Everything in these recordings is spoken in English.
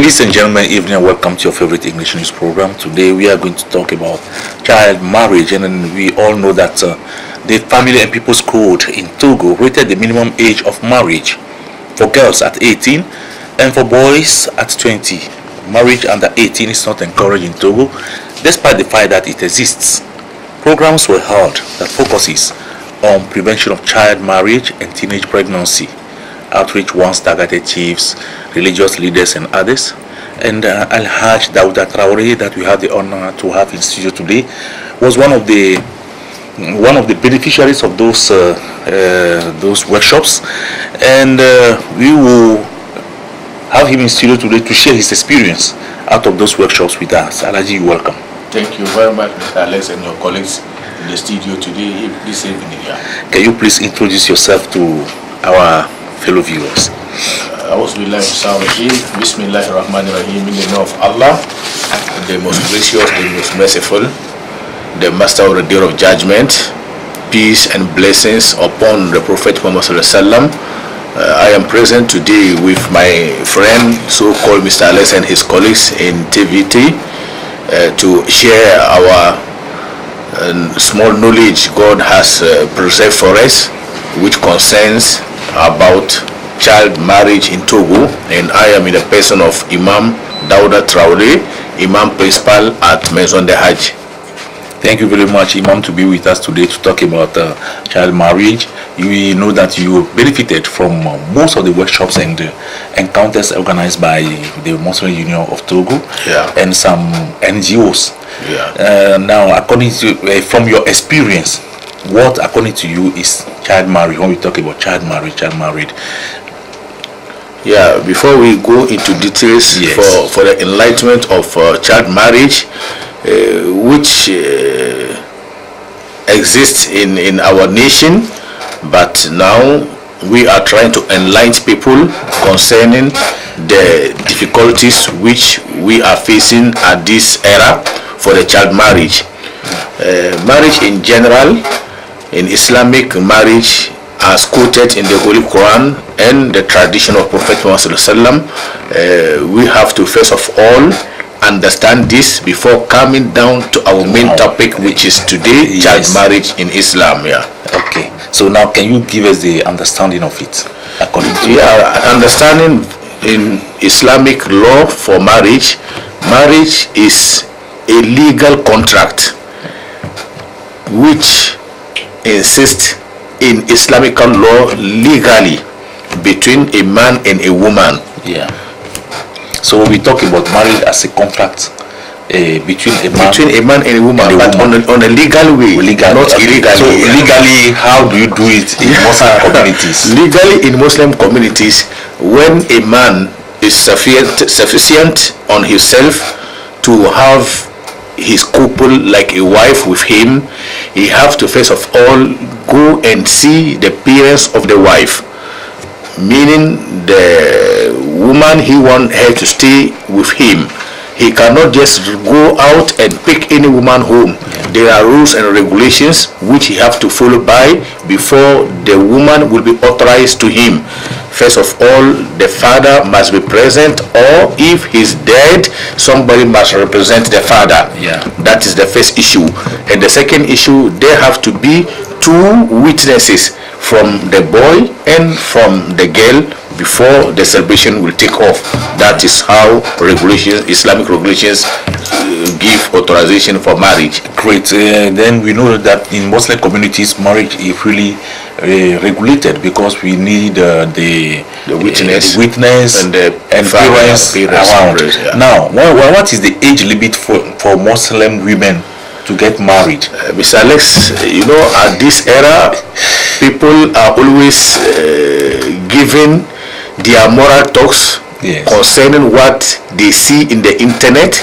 Ladies and gentlemen, evening and welcome to your favorite English news program. Today we are going to talk about child marriage, and then we all know that the Family and People's Code in Togo rated the minimum age of marriage for girls at 18 and for boys at 20. Marriage under 18 is not encouraged in Togo, despite the fact that it exists. Programs were held that focuses on prevention of child marriage and teenage pregnancy. Outreach once targeted chiefs, religious leaders and others. And Al-Hajj Dawda Traore, that we have the honor to have in studio today, was one of the beneficiaries of those workshops, and we will have him in studio today to share his experience out of those workshops with us. Alaji, welcome. Thank you very much, Mr. Alex, and your colleagues in the studio today this evening. Can you please introduce yourself to our fellow viewers? Bismillahirrahmanirrahim. In the name of Allah, the most gracious, the most merciful, the master of the day of judgment. Peace and blessings upon the Prophet Muhammad Sallallahu Alaihi Wasallam. I am present today with my friend, so-called Mr. Alex, and his colleagues in TVT to share our small knowledge God has preserved for us, which concerns about child marriage in Togo. And I am in the person of Imam Dawda Traore, Imam Principal at Maison de Hajj. Thank you very much, Imam, to be with us today to talk about child marriage. You know that you benefited from most of the workshops and encounters organized by the Muslim Union of Togo, and some NGOs. Now, according to from your experience, what, according to you, is child marriage? When we talk about child marriage, before we go into details, for the enlightenment of child marriage, which exists in our nation, but now we are trying to enlighten people concerning the difficulties which we are facing at this era for the child marriage. Marriage in general, in Islamic marriage, as quoted in the Holy Quran and the tradition of Prophet Muhammad Sallallahu Alaihi Wasallam, we have to first of all understand this before coming down to our main topic, which is today, child marriage in Islam. Okay. So now, can you give us the understanding of it? According to understanding in Islamic law for marriage, marriage is a legal contract which insists in Islamic law legally between a man and a woman. So we talk about marriage as a contract between a man and a woman, but on a legal way, not illegally. So legally, how do you do it in Muslim communities? Legally, in Muslim communities, when a man is sufficient on himself to have his couple like a wife with him, he have to first of all go and see the parents of the wife, meaning the woman he want her to stay with him. He cannot just go out and pick any woman home. There are rules and regulations which he have to follow by before the woman will be authorized to him. First of all, the father must be present, or if he's dead, somebody must represent the father. That is the first issue. And the second issue, there have to be two witnesses from the boy and from the girl before the celebration will take off. That is how regulations, Islamic regulations, give authorization for marriage. Great. Then we know that in Muslim communities, marriage is really regulated, because we need the witness and parents around. Now, what is the age limit for Muslim women to get married? Mr. Alex, you know, at this era, people are always giving their moral talks concerning what they see in the internet,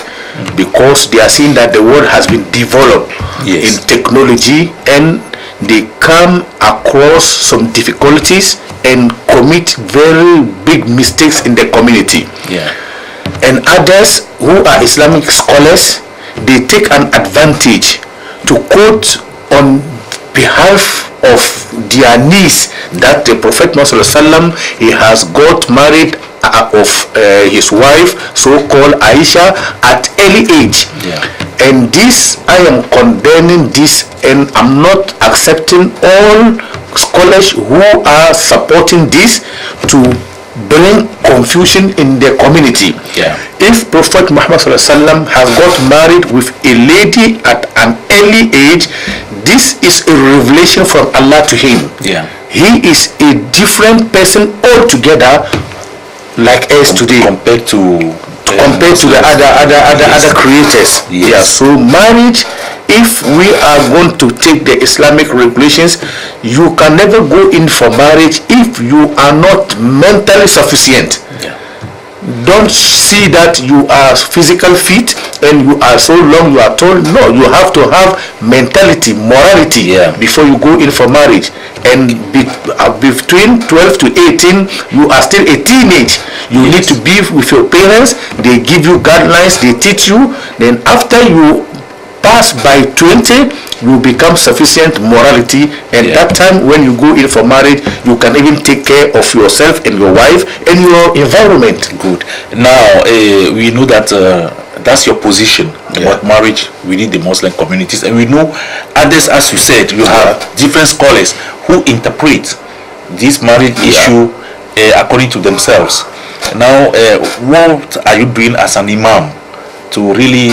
because they are seeing that the world has been developed in technology, and they come across some difficulties and commit very big mistakes in the community. And others who are Islamic scholars, they take an advantage to quote on behalf of their needs, that the Prophet Muhammad Sallam, he has got married of his wife, so-called Aisha, at early age. Yeah. And this, I am condemning this, and I'm not accepting all scholars who are supporting this to bring confusion in the community. Yeah. If Prophet Muhammad Sallam has got married with a lady at an early age, this is a revelation from Allah to him. Yeah. He is a different person altogether, like us today, compared to the other creators. Yes. Yeah. So marriage, if we are going to take the Islamic regulations, you can never go in for marriage if you are not mentally sufficient. Yeah. Don't see that you are physical fit and you are so long, you are tall. No, you have to have mentality, morality, Yeah. before you go in for marriage. And between 12 to 18, you are still a teenage. You Yes. need to be with your parents. They give you guidelines, they teach you. Then after you pass by 20, you become sufficient morality, and Yeah. that time when you go in for marriage, you can even take care of yourself and your wife and your environment. Good. Now we know that that's your position about marriage within the Muslim communities, and we know others, as you said, you have different scholars who interpret this marriage issue according to themselves. Now, what are you doing as an imam to really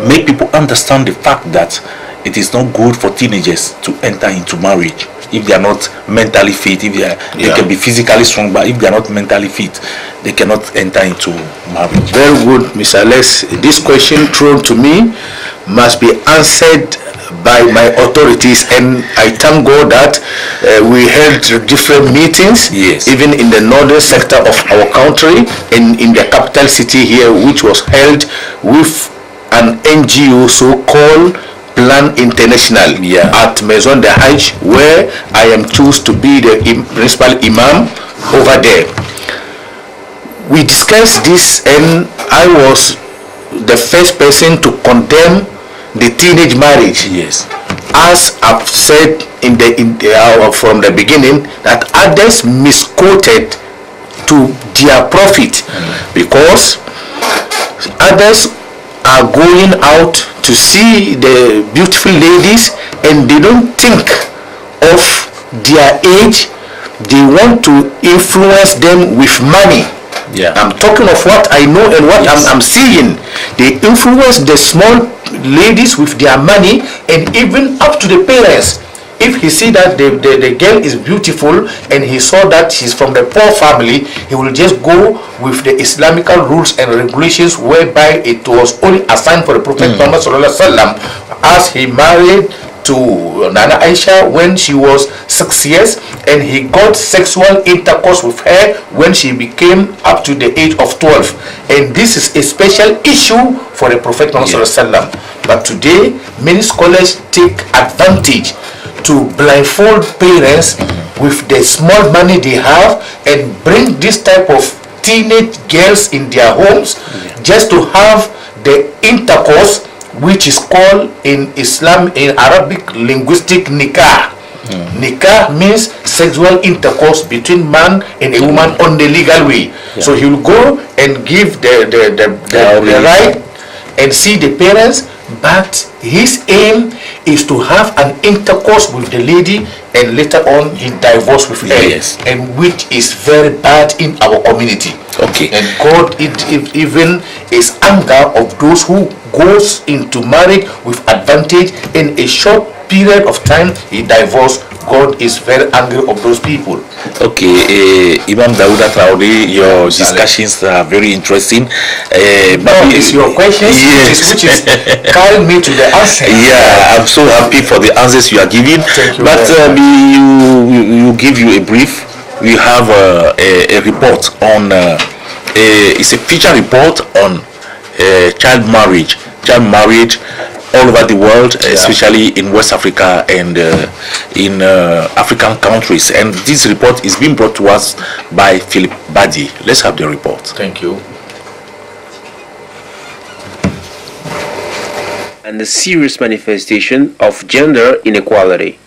make people understand the fact that it is not good for teenagers to enter into marriage if they are not mentally fit? If they can be physically strong, but if they are not mentally fit, they cannot enter into marriage. Very good, Mr. Alex. This question thrown to me must be answered by my authorities, and I thank God that we held different meetings, Yes. even in the northern sector of our country and in the capital city here, which was held with an NGO so-called Plan International at Maison de Hajj, where I am chosen to be the principal imam over there. We discussed this, and I was the first person to condemn the teenage marriage. Yes. As I've said from the beginning, that others misquoted to their profit, because others are going out to see the beautiful ladies and they don't think of their age. They want to influence them with money. Yeah. I'm talking of what I know and what I'm seeing. They influence the small ladies with their money, and even up to the parents. If he see that the girl is beautiful and he saw that she's from the poor family, he will just go with the Islamical rules and regulations, whereby it was only assigned for the Prophet Muhammad Sallallahu Alaihi Wasallam, as he married to Nana Aisha when she was 6 years, and he got sexual intercourse with her when she became up to the age of 12. And this is a special issue for the Prophet Muhammad Sallallahu Alaihi Wasallam. But today, many scholars take advantage to blindfold parents with the small money they have and bring this type of teenage girls in their homes just to have the intercourse, which is called in Islam, in Arabic linguistic, nikah. Nikah means sexual intercourse between man and a woman on the legal way. So he will go and give the right and see the parents, but his aim is to have an intercourse with the lady, and later on he divorced with her, and which is very bad in our community. Okay. And God even is anger of those who goes into marriage with advantage. In a short period of time he divorced. God is very angry of those people. Okay, Imam Dawuda Traore, your discussions are very interesting. It's your questions which is carrying me to the answer. Yeah, I'm so happy for the answers you are giving. Thank you. But you give you a brief. We have a report on it's a feature report on child marriage all over the world, especially in West Africa and in African countries. And this report is being brought to us by Philip Badi. Let's have the report. Thank you. and a serious manifestation of gender inequality.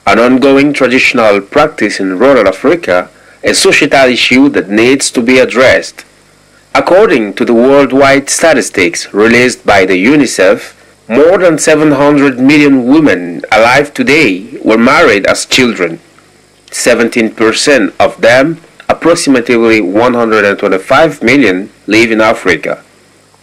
An ongoing traditional practice in rural Africa, a societal issue that needs to be addressed. According to the worldwide statistics released by the UNICEF, more than 700 million women alive today were married as children. 17% of them, approximately 125 million, live in Africa.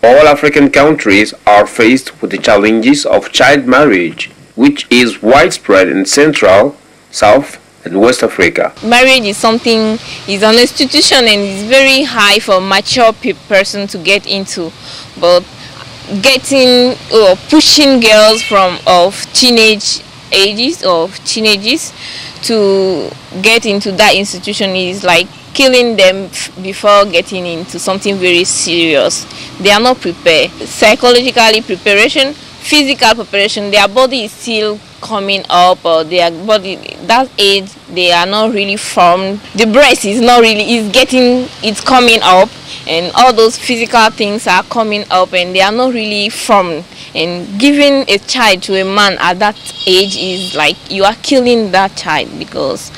All African countries are faced with the challenges of child marriage, which is widespread in Central, South, and West Africa. Marriage is is an institution and it's very high for a mature person to get into. But getting or pushing girls of teenage ages to get into that institution is like killing them before getting into something very serious. They are not prepared. Psychologically preparation, physical preparation, their body is still coming up, or their body, that age, they are not really formed. The breast is not really, it's coming up, and all those physical things are coming up and they are not really formed. And giving a child to a man at that age is like you are killing that child, because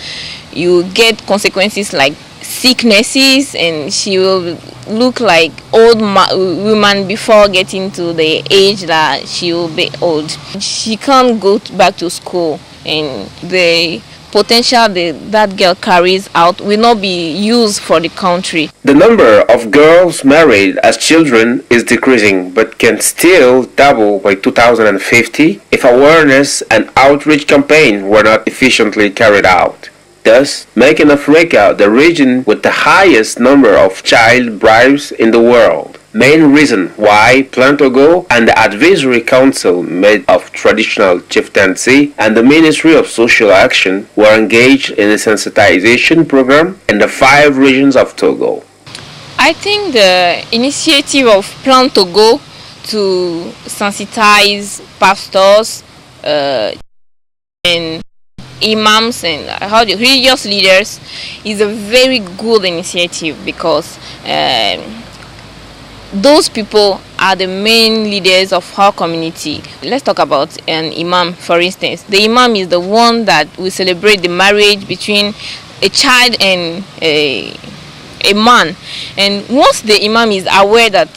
you get consequences like sicknesses, and she will look like woman before getting to the age that she will be old. She can't go back to school, and the potential that girl carries out will not be used for the country. The number of girls married as children is decreasing, but can still double by 2050 if awareness and outreach campaigns were not efficiently carried out, thus making Africa the region with the highest number of child brides in the world. Main reason why Plan Togo and the Advisory Council made of traditional chieftaincy and the Ministry of Social Action were engaged in a sensitization program in the 5 regions of Togo. I think the initiative of Plan Togo to sensitize pastors and imams and religious leaders is a very good initiative, because those people are the main leaders of our community. Let's talk about an imam, for instance. The imam is the one that will celebrate the marriage between a child and a man. And once the imam is aware that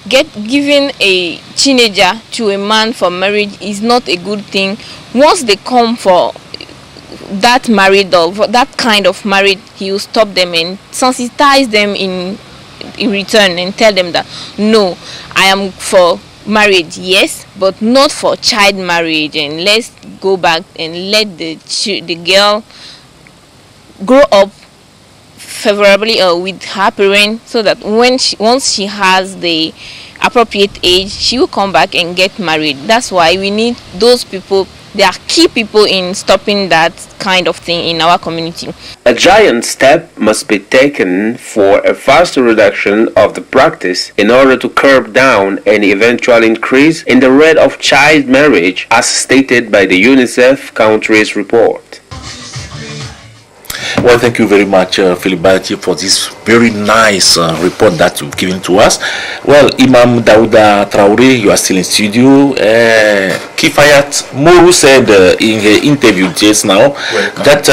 giving a teenager to a man for marriage is not a good thing, once they come for that married or that kind of marriage, he will stop them and sensitize them in return, and tell them that no, I am for marriage, yes, but not for child marriage, and let's go back and let the girl grow up favorably with her parents, so that once she has the appropriate age, she will come back and get married. That's why we need those people. They are key people in stopping that kind of thing in our community. A giant step must be taken for a faster reduction of the practice in order to curb down any eventual increase in the rate of child marriage, as stated by the UNICEF countries report. Well, thank you very much, Philip Bayati, for this very nice report that you've given to us. Well, Imam Dauda Traore, you are still in studio. Kifayat Moru said in the interview just now that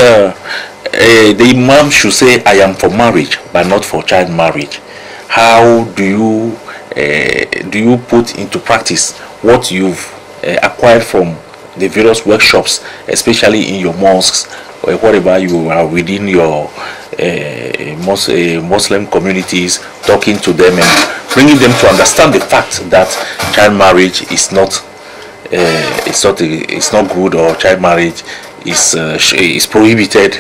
the Imam should say, I am for marriage, but not for child marriage. How do you put into practice what you've acquired from the various workshops, especially in your mosques, or whatever you are within your Muslim communities, talking to them and bringing them to understand the fact that child marriage is not good, or child marriage is prohibited,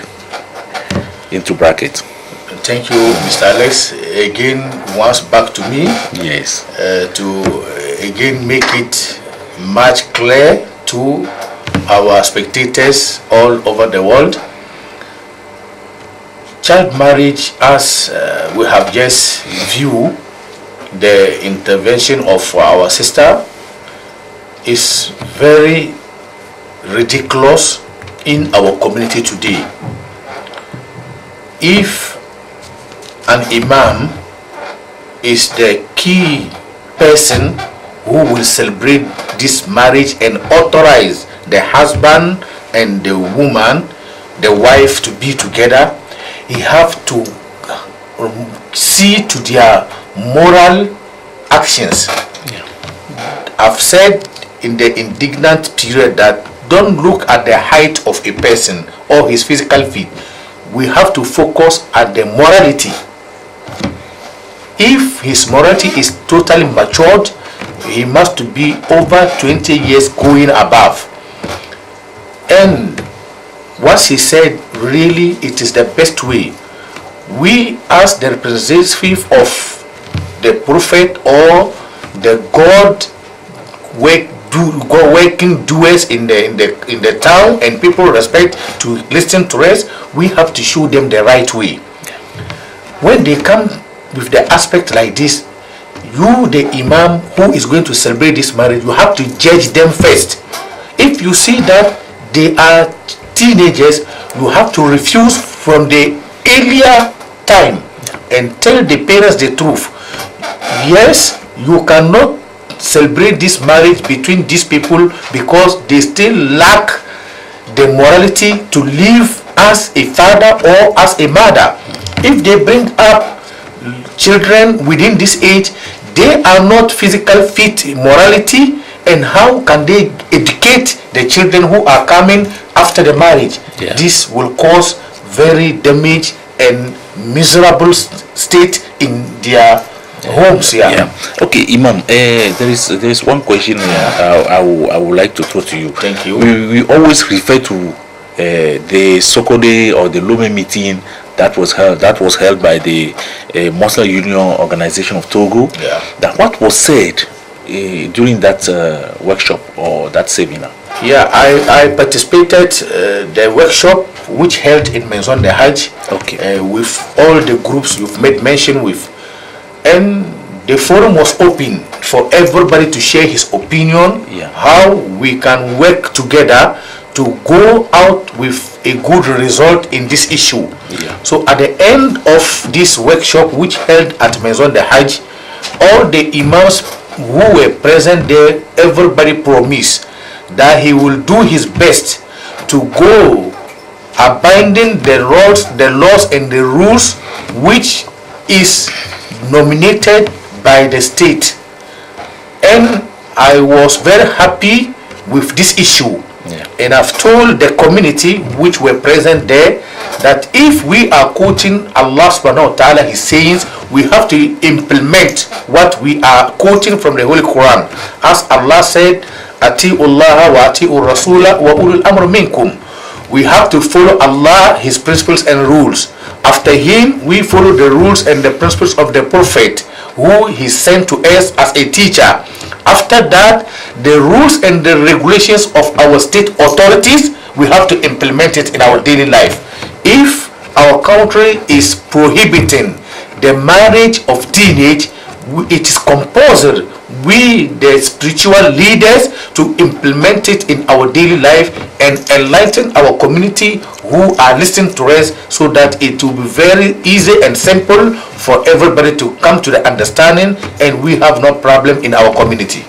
into bracket. Thank you, Mr. Alex. Again, once back to me. Yes. To again make it much clear to our spectators all over the world. Child marriage, as we have just viewed the intervention of our sister, is very ridiculous in our community today. If an imam is the key person who will celebrate this marriage and authorize the husband and the woman, the wife, to be together. He have to see to their moral actions. I've said in the indignant period that don't look at the height of a person or his physical feat. We have to focus at the morality. If his morality is totally matured, he must be over 20 years going above. And what he said, really, it is the best way. We, as the representative of the prophet or the God working doers in the town, and people respect to listen to us, we have to show them the right way. When they come with the aspect like this, you, the imam who is going to celebrate this marriage, you have to judge them first. If you see that they are teenagers, you have to refuse from the earlier time and tell the parents the truth. Yes, you cannot celebrate this marriage between these people because they still lack the morality to live as a father or as a mother. If they bring up children within this age, they are not physical fit morality, and how can they educate the children who are coming after the marriage? This will cause very damage and miserable state in their homes. Okay, Imam, there is one question here I would like to throw to you. Thank you. We always refer to the Sokode or the Lome meeting that was held by the Muslim Union Organization of Togo. That what was said during that workshop or that seminar? I participated the workshop which held in Maison de Hajj. With all the groups you've made mention with, and the forum was open for everybody to share his opinion, how we can work together to go out with a good result in this issue. So at the end of this workshop which held at Maison de Hajj, all the imams who were present there, everybody promised that he will do his best to go abiding the laws and the rules which is nominated by the state. And I was very happy with this issue. And I've told the community which were present there that if we are quoting Allah subhanahu wa ta'ala, his sayings, we have to implement what we are quoting from the Holy Quran. As Allah said, Ati'ullaha wa ati'ur rasula wa ulul amr minkum. We have to follow Allah, his principles and rules. After him, we follow the rules and the principles of the prophet who he sent to us as a teacher. After that, the rules and the regulations of our state authorities, we have to implement it in our daily life. If our country is prohibiting the marriage of teenage, it is compulsory we, the spiritual leaders, to implement it in our daily life and enlighten our community who are listening to us, so that it will be very easy and simple for everybody to come to the understanding, and we have no problem in our community.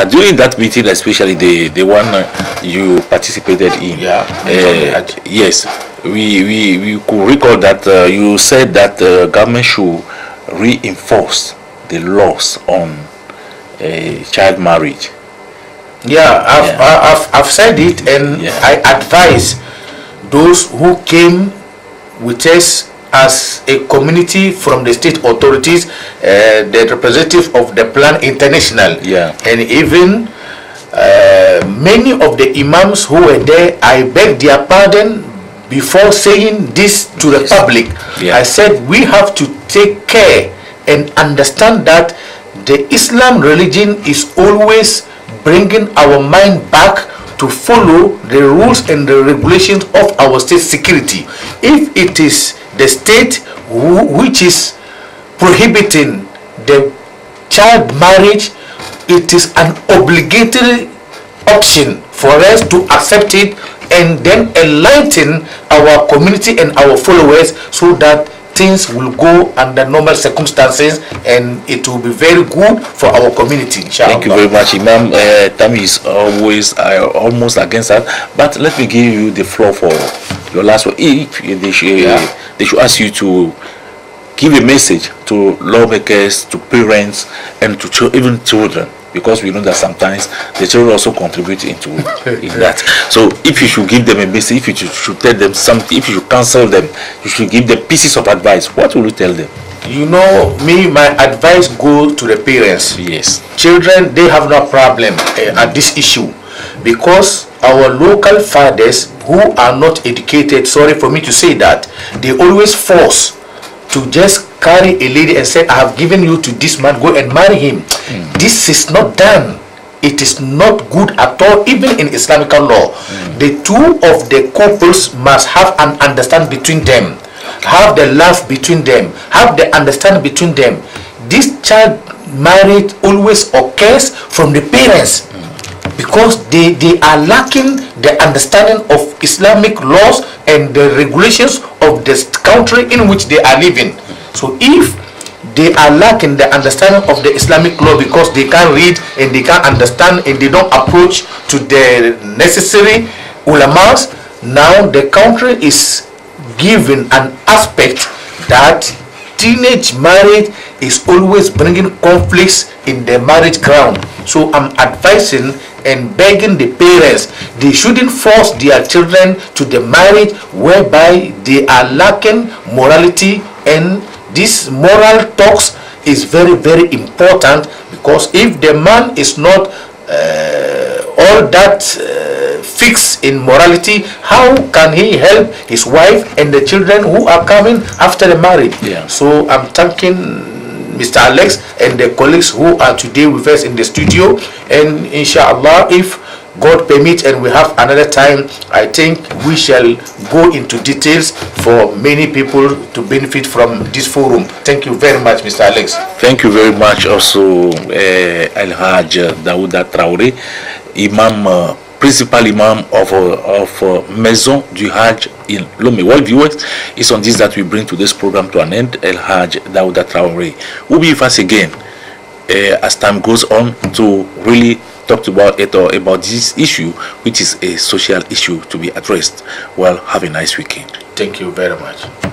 During that meeting, especially the one you participated in, yes, we could recall that you said that the government should reinforce the laws on child marriage. I've said it, and I advise those who came with us as a community from the state authorities, the representative of the Plan International, and even many of the imams who were there. I beg their pardon before saying this to the public. I said we have to take care and understand that the Islam religion is always bringing our mind back to follow the rules and the regulations of our state security. If it is the state which is prohibiting the child marriage, it is an obligatory option for us to accept it and then enlighten our community and our followers, so that things will go under normal circumstances, and it will be very good for our community, inshallah. Thank you very much, Imam. Time is always almost against that, but let me give you the floor for your last word. If they should ask you to give a message to lawmakers, to parents, and to even children, because we know that sometimes the children also contribute into in that. So if you should give them a message, if you should tell them something, if you should counsel them, you should give them pieces of advice, what will you tell them? You know, my advice goes to the parents. Yes. Children, they have no problem at this issue, because our local fathers who are not educated, sorry for me to say that, they always force to just carry a lady and say, I have given you to this man, go and marry him. This is not done. It is not good at all, even in Islamic law. The two of the couples must have an understanding between them, have the love between them, have the understanding between them. This child marriage always occurs from the parents, because they are lacking the understanding of Islamic laws and the regulations of the country in which they are living. So if they are lacking the understanding of the Islamic law, because they can't read and they can't understand and they don't approach to the necessary ulamas, now the country is given an aspect that teenage marriage is always bringing conflicts in the marriage ground. So I'm advising and begging the parents, they shouldn't force their children to the marriage whereby they are lacking morality, and this moral talks is very, very important, because if the man is not all that fixed in morality, how can he help his wife and the children who are coming after the marriage? Yeah. So I'm thanking Mr. Alex and the colleagues who are today with us in the studio, and inshallah, if God permits and we have another time, I think we shall go into details for many people to benefit from this forum. Thank you very much, Mr. Alex. Thank you very much also, Al-Hajj Daouda Traoré, Imam, principal Imam of Maison du Hajj in Lomé. Well, viewers, it's on this that we bring to this program to an end. Al-Hajj Daouda Traoré will be with us again as time goes on to really talk about it, or about this issue, which is a social issue to be addressed. Well, have a nice weekend. Thank you very much.